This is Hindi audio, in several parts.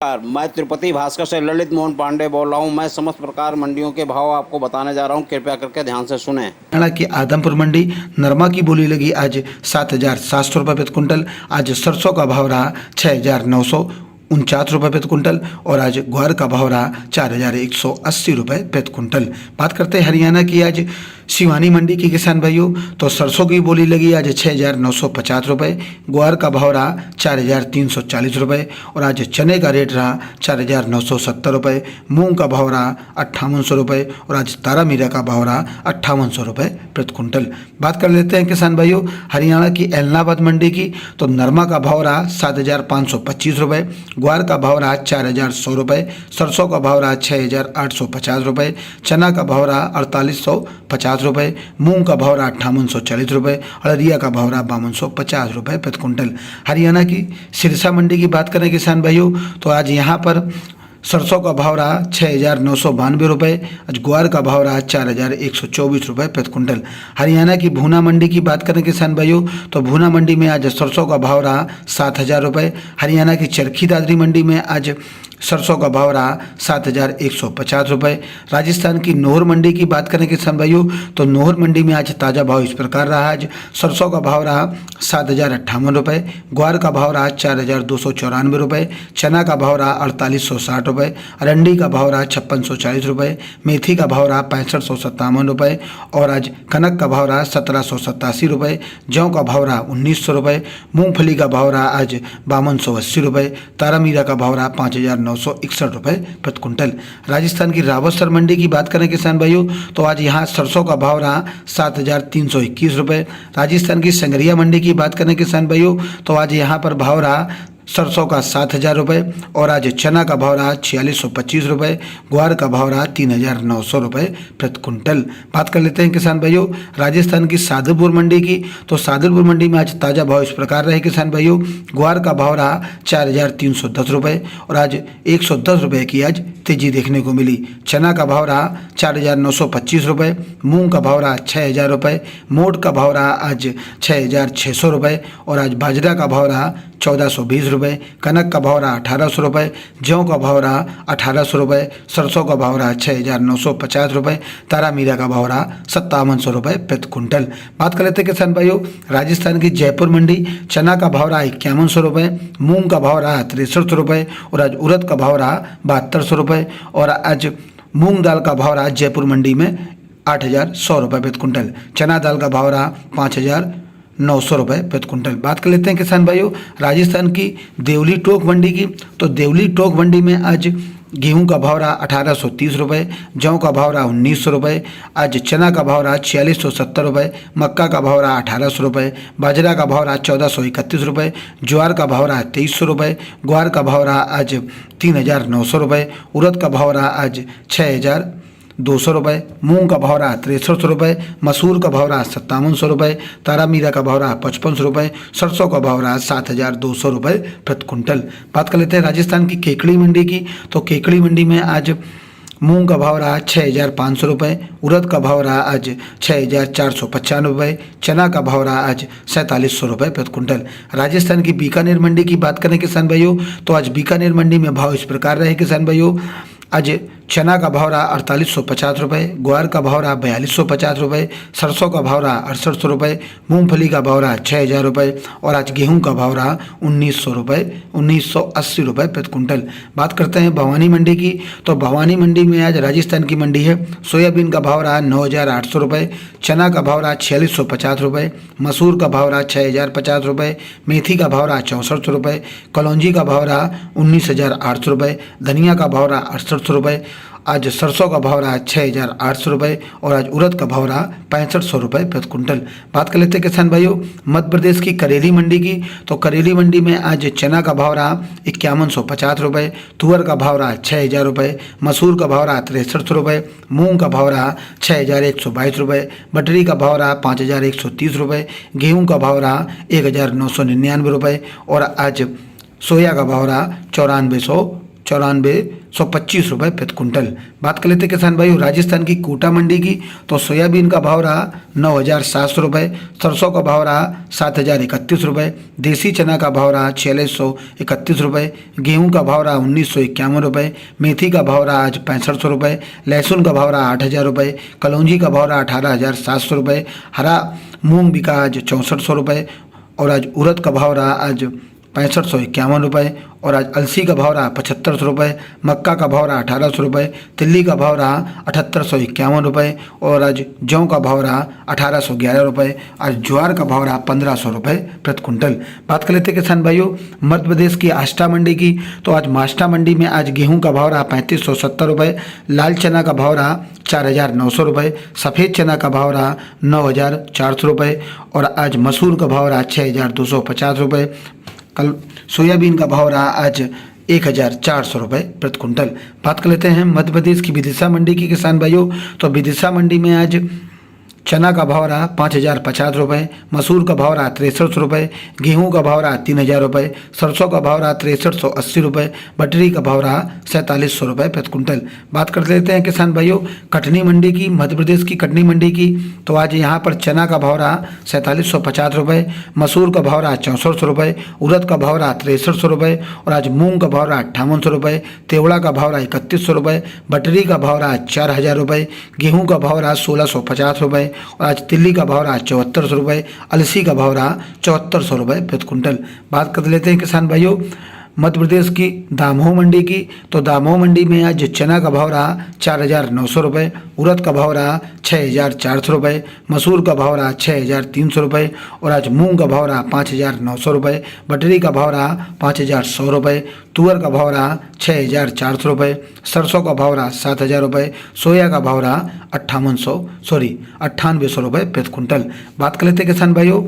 मैं तिरुपति भास्कर से ललित मोहन पांडे बोल रहा हूं। मैं समस्त प्रकार मंडियों के भाव आपको बताने जा रहा हूं, कृपया करके ध्यान से सुने। हरियाणा की आदमपुर मंडी नरमा की बोली लगी आज 7,700 रुपये प्रति कुंटल। आज सरसों का भाव रहा 6,949 रुपये प्रति कुंटल और आज ग्वार का भाव रहा 4,180 रुपये प्रति कुंटल। बात करते हैं हरियाणा की आज शिवानी मंडी की किसान भाइयों, तो सरसों की बोली लगी आज 6,950 रुपये, ग्वार का भाव रहा 4,340 रुपये और आज चने का रेट रहा 4,970 रुपये, मूंग का भाव रहा 5,800 रुपये और आज तारा मीरा का भाव रहा 5,800 रुपये प्रति कुंटल। बात कर लेते हैं किसान भाइयों हरियाणा की एलनाबाद मंडी की, तो नरमा का भाव रहा 7,525 रुपये, ग्वार का भाव रहा 4,100 रुपये, सरसों का भाव रहा 6,850 रुपये, चना का भाव रहा 4,850 रुपये, मूंग का भाव रहा 5,840 रुपये, अररिया का भाव रहा 5,250 रुपये प्रति कुंटल। हरियाणा की सिरसा मंडी की बात करें किसान भाइयों, तो आज यहाँ पर सरसों का भाव रहा 6,992 रुपये, आज ग्वार का भाव रहा 4,124 रुपये प्रति कुंटल। हरियाणा की भूना मंडी की बात करें किसान भाइयों, तो भूना मंडी में आज सरसों का भाव रहा 7,000 रुपये। हरियाणा की चरखी दादरी मंडी में आज सरसों का भाव रहा 7,150 रुपये। राजस्थान की नोहर मंडी की बात करें किसान भाइयों, तो नोहर मंडी में आज ताज़ा भाव इस प्रकार रहा। आज सरसों का भाव रहा 7,058 रुपये, ग्वार का भाव रहा 4,294 रुपये, चना का भाव रहा 4,860 रुपये, अरंडी का भाव रहा 5,640 रुपये, मेथी का भाव रहा 6,557 रुपये और आज कनक का भाव रहा 1,787 रुपये, जौ का भाव रहा 1,900 रुपये, मूँगफली का भाव रहा आज 5,280 रुपये, तारा मीरा का भाव रहा 5,961 रुपये प्रति कुंटल। राजस्थान की रावतसर मंडी की बात करें किसान भाइयों, तो आज यहाँ सरसों का भाव रहा 7,321 रुपये। राजस्थान की संगरिया मंडी की बात करें किसान भाइयों, तो आज यहाँ पर भाव रहा सरसों का 7,000 रुपये और आज चना का भाव रहा 4,625 रुपये, ग्वार का भाव रहा 3,900 रुपये प्रति कुंटल। बात कर लेते हैं किसान भाइयों राजस्थान की सादुलपुर मंडी की, तो सादुलपुर मंडी में आज ताज़ा भाव इस प्रकार रहे किसान भाइयों, ग्वार का भाव रहा 4,310 रुपये और आज 110 रुपये की आज तेजी देखने को मिली। चना का भाव रहा 4,925 रुपये, मूंग का भाव रहा 6,000 रुपये, मोट का भाव रहा आज 6,600 रुपये और आज बाजरा का भाव रहा 1,420 रुपये, कनक का भाव रहा 1,800 रुपये, जौ का भाव रहा 1,800 रुपये, सरसों का भाव रहा 6,950 रुपये, तारा मीरा का भाव रहा 5,700 रुपये प्रति कुंटल। बात कर लेते हैं किसान भाइयों राजस्थान की जयपुर मंडी, चना का भाव रहा 5,100 रुपये, मूंग का भाव रहा 63 रुपये और आज उड़द का भाव रहा 7,200 रुपये और आज मूंग दाल का भाव रहा जयपुर मंडी में 8,100 रुपये प्रति कुंटल। चना दाल का भाव रहा 5,900 रुपये प्रति कुंटल। बात कर लेते हैं किसान भाइयों राजस्थान की देवली टोक मंडी की, तो देवली टोक मंडी में आज गेहूं का भाव रहा 1,830 रुपये, जौ का भाव रहा 1,900 रुपये, आज चना का भाव रहा 4,670 रुपये, मक्का का भाव रहा 1,800 रुपये, बाजरा का भाव रहा 1,431 रुपये, ज्वार का भाव रहा 2,300 रुपये, ग्वार का भाव रहा आज 3,900 रुपये, उड़द का भाव रहा आज 6,200 रुपये, मूंग का भाव रहा 63 रुपये, मसूर का भाव रहा 5,700 रुपये, तारा मीरा का भाव रहा 55 रुपये, सरसों का भाव रहा 7,200 रुपये प्रति कुंटल। बात कर लेते हैं राजस्थान की केकड़ी मंडी की, तो केकड़ी मंडी में आज मूंग का भाव रहा 6,500 रुपये, उड़द का भाव रहा आज 6,495 रुपये, चना का भाव रहा आज 4,700 रुपये प्रति कुंटल। राजस्थान की बीकानेर मंडी की बात करें किसान भाइयों, तो आज बीकानेर मंडी में भाव इस प्रकार रहे किसान भाइयों, आज चना का भाव रहा 4,850 रुपये, ग्वार का भाव रहा 4,250 रुपये, सरसों का भाव रहा 6,800 रुपये, मूंगफली का भाव रहा 6,000 रुपये और आज गेहूं का भाव रहा 1,900 रुपये 1,980 रुपये प्रति कुंटल। बात करते हैं भवानी मंडी की, तो भवानी मंडी में आज राजस्थान की मंडी है, सोयाबीन का भाव रहा 9,800 रुपये, चना का भाव रहा 4,650 रुपये, मसूर का भाव रहा 6,050 रुपये, मेथी का भाव रहा 64 रुपये, कलौंजी का भाव रहा 19,800 रुपये, धनिया का भाव रहा 68 रुपये, आज सरसों का भाव रहा 6,800 रुपये और आज उड़द का भाव रहा 6,500 रुपये प्रति कुंटल। बात कर लेते हैं किसान भाइयों मध्य प्रदेश की करेली मंडी की, तो करेली मंडी में आज चना का भाव रहा 5,150 रुपये, तुअर का भाव रहा 6,000 रुपये, मसूर का भाव रहा 63 रुपये, मूंग का भाव रहा 6,122 रुपये, बटरी का भाव रहा 5,130 रुपये, गेहूँ का भाव रहा 1,999 रुपये और आज सोया का भाव रहा 9,400 ₹9425 प्रति कुंटल। बात कर लेते हैं किसान भाइयों राजस्थान की कोटा मंडी की, तो सोयाबीन का भाव रहा ₹9,700, सरसों का भाव रहा ₹7,031, देसी चना का भाव रहा ₹4631, गेहूं का भाव रहा ₹1951, मेथी का भाव रहा आज ₹6500, लहसुन का भाव रहा ₹8,000, कलौंजी का भाव रहा ₹18,700, हरा मूंग बिका आज ₹6400, और आज उड़द का भाव रहा आज ₹6551, और आज अलसी का भाव रहा ₹7500, मक्का का भाव रहा ₹1800, तिल्ली का भाव रहा ₹7851, और आज जौ का भाव रहा ₹1811, आज ज्वार का भाव रहा ₹1500 प्रति कुंटल। बात कर लेते हैं किसान भाइयों मध्य प्रदेश की आष्टा मंडी की, तो आज माष्टा मंडी में आज गेहूं का भाव रहा ₹3570, लाल चना का भाव रहा ₹4,900, सफ़ेद चना का भाव रहा ₹9,400, और आज मसूर का भाव रहा ₹6,250, कल सोयाबीन का भाव रहा आज ₹1,400 प्रति कुंटल। बात कर लेते हैं मध्य प्रदेश की विदिशा मंडी की किसान भाइयों, तो विदिशा मंडी में आज चना का भाव रहा ₹5,050, मसूर का भाव रहा ₹6300, गेहूं का भाव रहा ₹3,000, सरसों का भाव रहा ₹6380, बटरी का भाव रहा ₹4700 प्रति कुंटल। बात कर लेते हैं किसान भाइयों कटनी मंडी की, मध्य प्रदेश की कटनी मंडी की, तो आज यहाँ पर चना का भाव रहा ₹4750, मसूर का भाव रहा ₹6400, उड़द का भाव रहा ₹6300, और आज मूंग का भाव रहा ₹5800, तेवड़ा का भाव रहा ₹3100, बटरी का भाव रहा ₹4000, गेहूँ का भाव रहा ₹1650, और आज तिल्ली का भाव रहा ₹7400, अलसी का भाव रहा ₹7400 प्रति कुंटल। बात कर लेते हैं किसान भाइयों मध्य प्रदेश की दामोह मंडी की, तो दामोह मंडी में आज चना का भाव रहा ₹4,900, उड़द का भाव रहा ₹6,400, मसूर का भाव रहा ₹6,300, और आज मूंग का भाव रहा ₹5,900, बटरी का भाव रहा ₹5,100, तुअर का भाव रहा ₹6,400, सरसों का भाव रहा ₹7,000, सोया का भाव रहा ₹9800 प्रति कुंटल। बात कर लेते हैं किसान भाइयों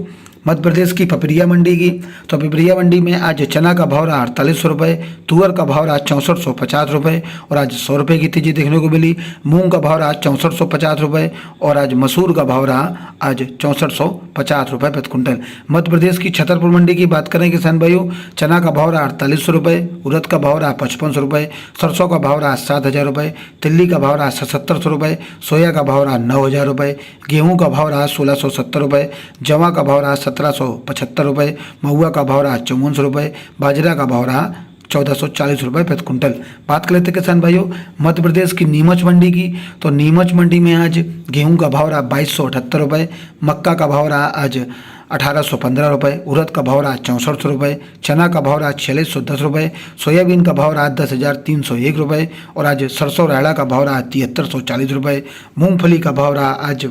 मध्य प्रदेश की पिपरिया मंडी की, तो पिपरिया मंडी में आज चना का भाव रहा ₹48, तुअर का भाव रहा ₹6450, और आज ₹100 की तेजी देखने को मिली। मूंग का भाव रहा ₹6450, और आज मसूर का भाव रहा आज ₹6450 प्रति कुंटल। मध्य प्रदेश की छतरपुर मंडी की बात करें किसान भाइयों, चना का भाव रहा ₹48, उड़द का भाव रहा ₹5500, सरसों का भाव रहा ₹7000, तिल्ली का भाव रहा ₹7700, सोया का भाव रहा ₹9000, गेहूँ का भाव रहा ₹1670, जवा का भाव रहा ₹1775, महुआ का भाव रहा ₹5400, बाजरा का भाव रहा ₹1440 प्रति कुंटल। बात कर लेते हैं किसान भाइयों मध्य प्रदेश की नीमच मंडी की, तो नीमच मंडी में आज गेहूं का भाव रहा ₹2278, मक्का का भाव रहा आज ₹1815, उड़द का भाव रहा ₹6400, चना का भाव रहा ₹4610, सोयाबीन का भाव रहा ₹10,301, और आज सरसों रायड़ा का भाव रहा ₹7340, मूंगफली का भाव रहा आज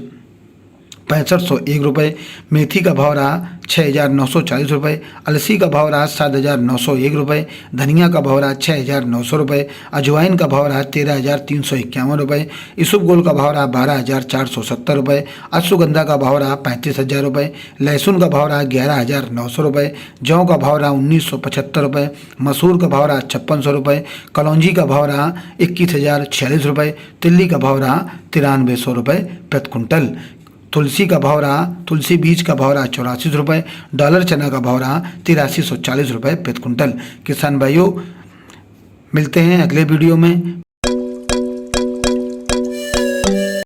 ₹6501, मेथी का भाव रहा ₹6,940, अलसी का भाव रहा ₹7,901, धनिया का भाव रहा ₹6,900, अजवाइन का भाव रहा ₹13,351, इसबगोल का भाव रहा ₹12,470, अश्वगंधा का भाव रहा ₹35,000, लहसुन का भाव रहा ₹11,900, जौ का भाव रहा ₹1975, मसूर का भाव रहा ₹5600, कलौंजी का भाव रहा ₹21,046, तिल्ली का भाव रहा ₹9300 प्रति कुंटल। तुलसी का भाव रहा तुलसी बीज का भाव रहा ₹84, डॉलर चना का भाव रहा ₹8340 प्रति कुंटल। किसान भाइयों मिलते हैं अगले वीडियो में।